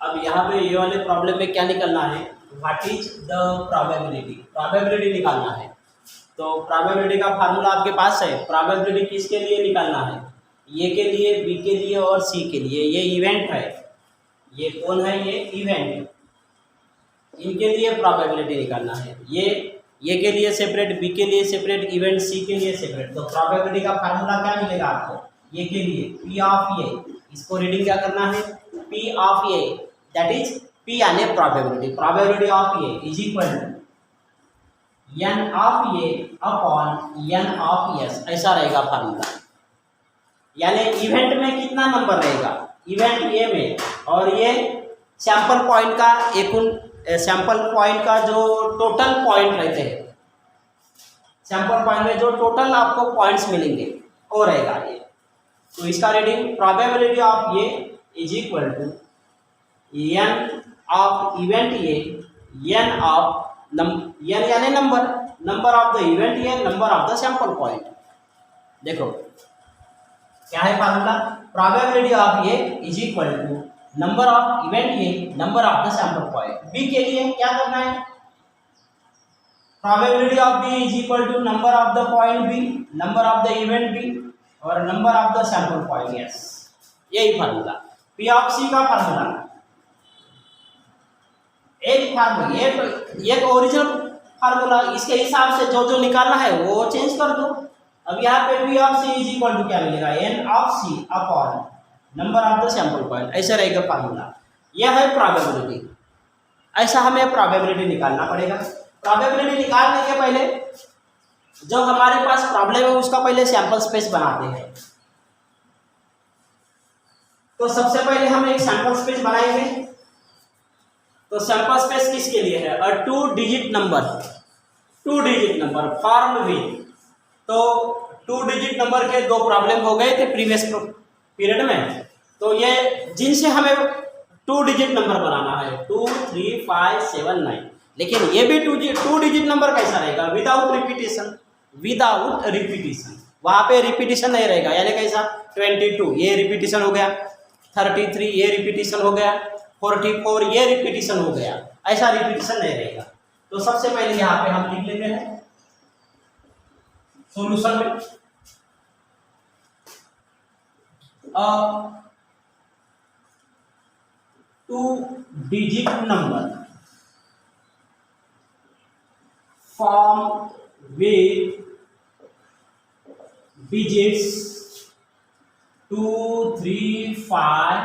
अब यहाँ पे ये वाले प्रॉब्लम में क्या निकलना है, what is the probability, probability निकालना है। तो प्रोबेबिलिटी का फार्मूला आपके पास है। प्रोबेबिलिटी किसके लिए निकालना है, ए के लिए, बी के लिए और सी के लिए। ये इवेंट है, ये कौन है, ये इवेंट, इनके लिए प्रोबेबिलिटी निकालना है। ये के लिए सेपरेट, बी के लिए सेपरेट, इवेंट सी के लिए सेपरेट। तो प्रोबेबिलिटी का फार्मूला क्या मिलेगा आपको, ये के लिए पी ऑफ ए, इसको रीडिंग क्या करना है, P of A, that is P यानी probability, probability of A is equal to N of A upon N of S, ऐसा रहेगा फार्मूला। यानी इवेंट में कितना नंबर रहेगा, इवेंट ए में, और ये सैंपल पॉइंट का सैंपल पॉइंट का जो टोटल पॉइंट रहते हैं, सैंपल पॉइंट में जो टोटल आपको पॉइंट्स मिलेंगे वो रहेगा ये। तो इसका reading probability of A is equal to N of event A, N of N यानी number of the event A, number of the sample point. देखो क्या है formula, probability of A is equal to number of event A, number of the sample point. B के लिए क्या करना है, probability of B is equal to number of the point B, number of the event B और number of the sample point, yes, यही formula. P of सी का formula एक formula, एक ओरिजिनल फार्मूला, इसके हिसाब से जो जो निकालना है वो चेंज कर दो। अब यहाँ पे P of C is equal to क्या मिलेगा, N of C upon number of the sample point, ऐसा रहेगा फार्मूला। यह है प्रोबेबिलिटी, ऐसा हमें प्रोबेबिलिटी निकालना पड़ेगा। प्रोबेबिलिटी निकालने के पहले जो हमारे पास प्रॉब्लम है उसका पहले सैंपल स्पेस बनाते हैं। तो सबसे पहले हम एक सैंपल स्पेस बनाएंगे। तो सैंपल स्पेस किसके लिए है, अ 2 डिजिट नंबर फॉर्म्ड विद, तो 2 डिजिट नंबर के दो प्रॉब्लम हो गए थे प्रीवियस पीरियड में। तो ये जिनसे हमें 2 डिजिट नंबर बनाना है, 2, 3, 5, 7, 9, लेकिन ये भी 2 डिजिट नंबर कैसा रहेगा, विदाउट रिपीटिशन, विदाउट रिपीटिशन, वहाँ पे रिपीटिशन नहीं रहेगा। यानी कैसा, 22 ये रिपीटिशन हो गया, 33 ये रिपीटिशन हो गया, 44 ये रिपीटिशन हो गया, ऐसा रिपीटिशन नहीं रहेगा। तो सबसे पहले यहाँ पे हम लिख लेते हैं सॉल्यूशन में, 2 digit number formed with digits 2, 3, 5,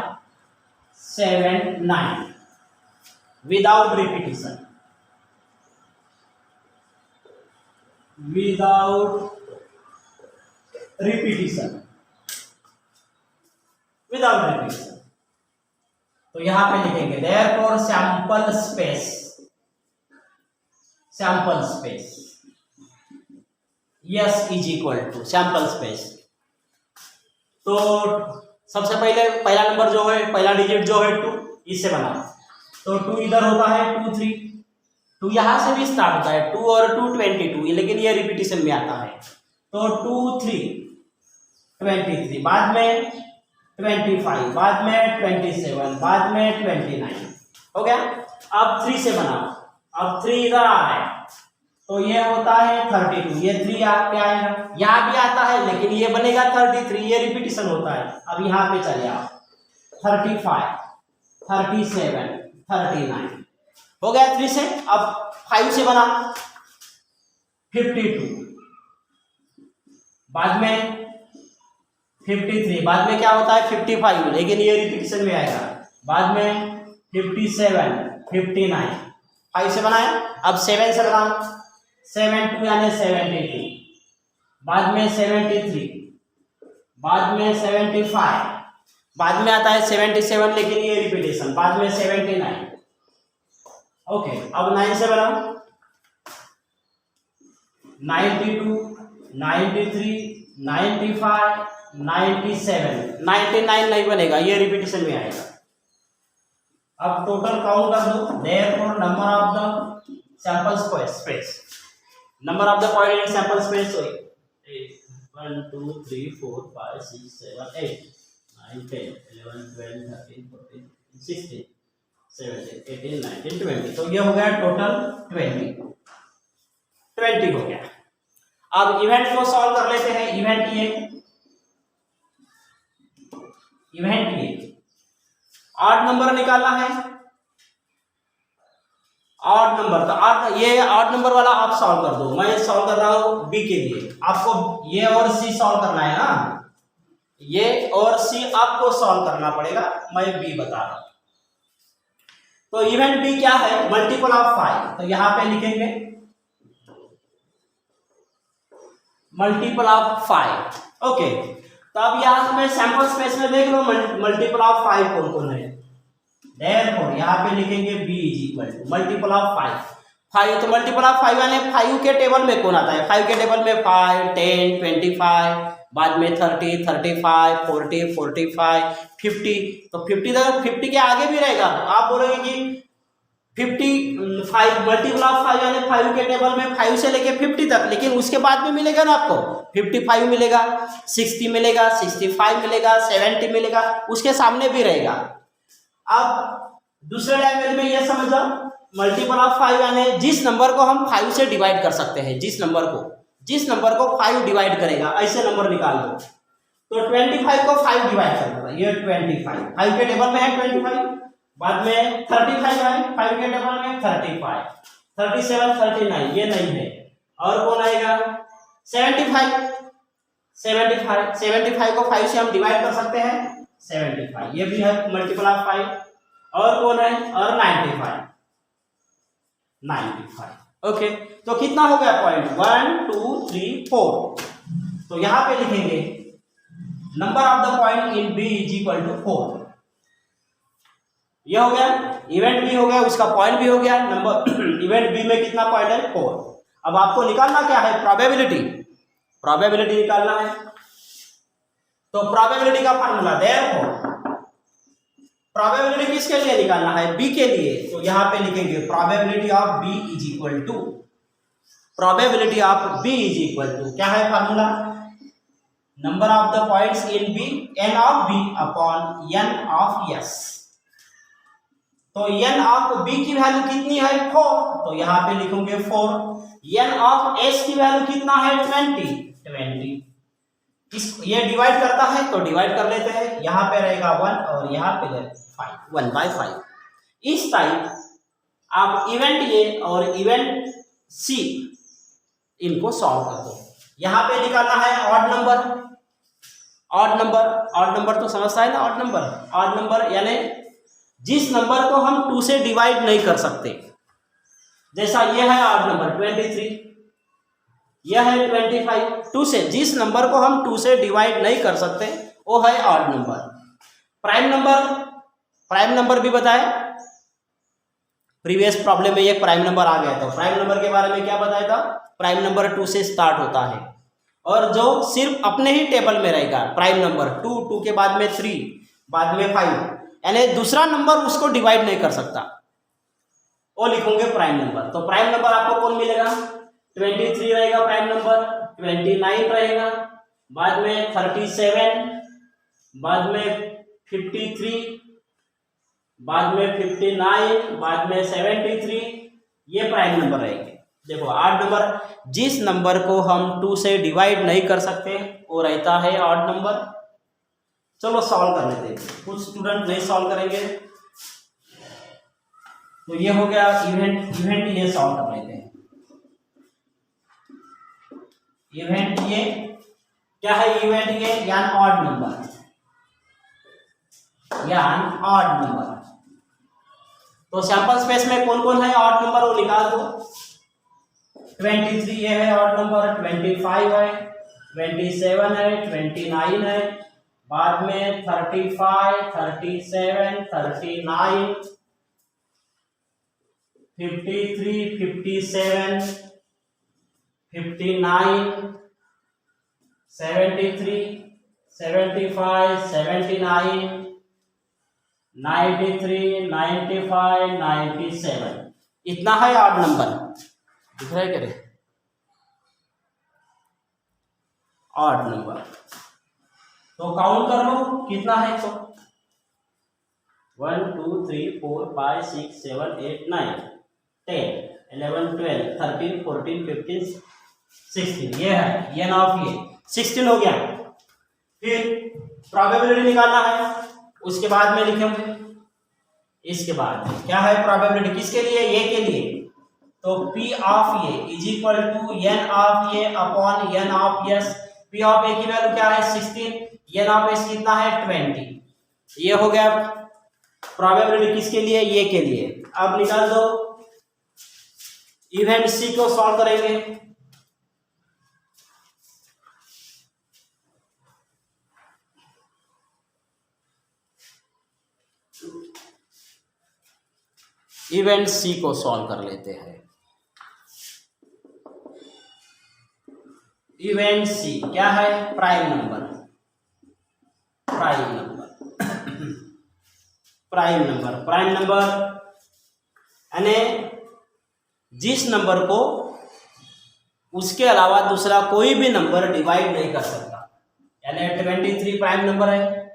7, 9 without repetition, तो यहां पे लिखेंगे therefore sample space yes is equal to sample space। तो सबसे पहले पहला नंबर जो है, पहला डिजिट जो है 2, इससे बना। तो 2 इधर होता है 2, 3, 2 यहां से भी स्टार्ट होता है, 2 और 2 22, लेकिन ये रिपीटिशन में आता है। तो 2, 3 23, बाद में 25, बाद में 27, बाद में 29 हो गया। अब 3 से बना, अब 3 इधर आ रहा है तो ये होता है 32, ये 3 यहाँ पे आएगा, यहाँ भी आता है लेकिन ये बनेगा 33, ये रिपीटिशन होता है। अब यहाँ पे चलिए आप 35, 37, 39 हो गया 3 से। अब 5 से बना 52, बाद में 53, बाद में क्या होता है 55, लेकिन ये रिपीटिशन में आएगा, बाद में 57, 59, 5 से बनाया। अब 7 से बनाओ, 7 यानी 72, बाद में 73, बाद में 75, बाद में आता है 77, लेकिन ये रिपीटेशन, बाद में 79। ओके, अब 9 से बनाओ, 92, 93, 95, 97, 99 नहीं बनेगा, ये रिपीटिशन में आएगा। अब टोटल काउंट कर दो, therefore number of the sample space, number of the point in sample space 1, 2, 3, 4, 5, 6, 7, 8, 9, 10, 11, 12, 13, 14, 16, 17, 18, 19, 20। तो ये हो गया टोटल 20 हो गया। अब इवेंट को सॉल्व कर लेते हैं। इवेंट ये ऑड नंबर निकालना है। ऑड नंबर, तो ये ऑड नंबर वाला आप सॉल्व कर दो। मैं सॉल्व कर रहा हूं बी के लिए, आपको ये और सी सॉल्व करना है ना, ये और सी आपको सॉल्व करना पड़ेगा, मैं बी बता रहा हूं। तो इवेंट बी क्या है, मल्टीपल ऑफ 5, तो यहां पे लिखेंगे मल्टीपल ऑफ 5। ओके, तो अब यहां में सैंपल स्पेस में देख लो मल्टीपल ऑफ 5 कौन कौन है। देयरफॉर यहां पे लिखेंगे b is equal to multiple of 5। तो मल्टीपल ऑफ 5 यानी 5 के टेबल में कौन आता है, 5 के टेबल में 5, 10, 25, बाद में 30, 35, 40, 45, 50। तो 50 के आगे भी रहेगा। आप बोलोगे कि 55 मल्टीपल ऑफ 5 यानी 5 के टेबल में 5 से लेके 50 तक, लेकिन उसके बाद में मिलेगा ना आपको 55 मिलेगा, 60 मिलेगा, 65 मिलेगा, 70 मिलेगा, उसके सामने भी रहेगा। अब दूसरे लैंग्वेज में ये समझ लो, मल्टीपल ऑफ 5 यानी जिस नंबर को हम 5 से डिवाइड कर सकते हैं, जिस नंबर को 5 डिवाइड करेगा, ऐसे नंबर निकाल दो। तो 25 को 5 डिवाइड करना, ये 25 5 के टेबल में है 25, बाद में 35 है 5 के टेबल में 35, 37, 39 ये नहीं है। और कौन आएगा 75 को 5 से हम डिवाइड कर सकते हैं 75, ये भी है मल्टीपल ऑफ 5। और कौन है, और 95। ओके, तो कितना हो गया पॉइंट, 1 2 3 4। तो यहां पे लिखेंगे number of the point in B is equal to 4। ये हो गया, इवेंट बी हो गया, उसका पॉइंट भी हो गया। नंबर इवेंट बी में कितना पॉइंट है 4। अब आपको निकालना क्या है, प्रोबेबिलिटी निकालना है। तो प्रोबेबिलिटी का फार्मूला देयरफॉर प्रोबेबिलिटी किसके लिए निकालना है, बी के लिए। तो यहां पे लिखेंगे probability of B is equal to क्या है formula, number of the points in B n of B upon n of s। तो n ऑफ b की वैल्यू कितनी है 4, तो यहां पे लिखोगे 4। n ऑफ s की वैल्यू कितना है 20। ये डिवाइड करता है तो डिवाइड कर लेते हैं, यहां पे रहेगा 1 और यहां पे 1/5। इस टाइप आप इवेंट ए और इवेंट सी इनको सॉल्व कर दो। यहां पे निकालना है ऑड नंबर तो समझता है ना, ऑड नंबर यानी जिस नंबर को हम 2 से डिवाइड नहीं कर सकते, जैसा ये है ऑड नंबर 23, यह है 25, 2 से जिस नंबर को हम 2 से डिवाइड नहीं कर सकते वो है ऑड नंबर। प्राइम नंबर भी बताए, प्रीवियस प्रॉब्लम में एक प्राइम नंबर आ गया था। प्राइम नंबर के बारे में क्या बताया था, प्राइम नंबर 2 से स्टार्ट होता है और जो सिर्फ अपने ही टेबल में रहेगा। प्राइम नंबर 2 के बाद में 3, बाद में 5, यानी दूसरा नंबर उसको डिवाइड नहीं कर सकता, वो लिखोगे प्राइम नंबर। तो प्राइम नंबर आपको कौन मिलेगा, 23 रहेगा प्राइम नंबर, 29 रहेगा, बाद में 37, बाद में 53, बाद में 59, बाद में 73, ये प्राइम नंबर रहेंगे। देखो 8 नंबर, जिस नंबर को हम 2 से डिवाइड नहीं कर सकते वो रहता है ऑड नंबर। चलो सॉल्व कर लेते हैं, कुछ स्टूडेंट नहीं सॉल्व करेंगे। तो ये हो गया इवेंट ये सॉल्व कर लेते हैं। इवेंट ये क्या है, इवेंट ये यानी ऑड नंबर, तो सैंपल स्पेस में कौन कौन है ऑड नंबर वो निकाल दो। 23 ये है ऑड नंबर, 25 है, 27 है, 29 है, बाद में 35, 37, 39, 53, 57, 59, 73, 75, 79, 93, 95, 97, इतना है ऑड नंबर। दिख रहा है क्या रे, ऑड नंबर। तो काउंट कर लो कितना है। तो 1 2 3 4 5 6 7 8 9 10 11 12 13 14 15 16 ये है एन ऑफ ये 16 हो गया। फिर प्रोबेबिलिटी निकालना है, उसके बाद में लिखेंगे। इसके बाद क्या है प्रोबेबिलिटी किसके लिए, ये के लिए, तो P of A is equal to N of A upon N of S. P of A की वैल्यू क्या है 16, एन ऑफ एस कितना है 20। ये हो गया प्रोबेबिलिटी किसके लिए, ये के लिए। अब निकाल दो, इवेंट सी को सॉल्व करेंगे। इवेंट सी को सॉल्व कर लेते हैं। इवेंट सी क्या है, prime number, prime number prime number, prime number यानी जिस नंबर को उसके अलावा दूसरा कोई भी नंबर डिवाइड नहीं कर सकता। यानी 23 प्राइम नंबर है,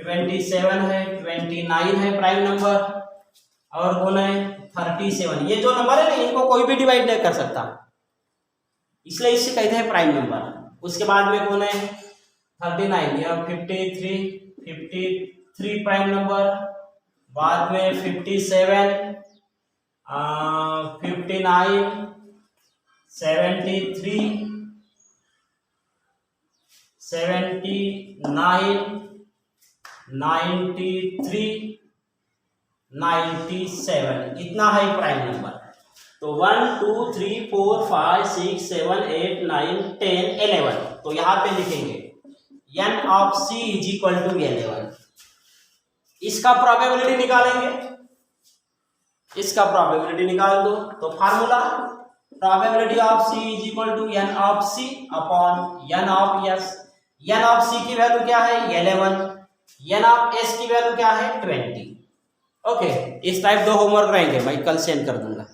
27 है, 29 है प्राइम नंबर, और कौन है 37। ये जो नंबर है ना इनको कोई भी डिवाइड नहीं कर सकता, इसलिए इसे कहते हैं प्राइम नंबर। उसके बाद में कौन है 39 या 53 प्राइम नंबर, बाद में 57 59 73 79 93 97, इतना है प्राइम नंबर। तो 1 2 3 4 5 6 7 8 9 10 11, तो यहाँ पे लिखेंगे n of c is equal to 11। इसका प्रोबेबिलिटी निकालेंगे, इसका प्रोबेबिलिटी निकाल दो। तो formula probability of c is equal to n of c upon n of s। n of c की वैल्यू क्या है 11, n ऑफ s की वैल्यू क्या है 20। ओके, इस टाइप दो होमवर्क रहेंगे, मैं कल सेंड कर दूंगा।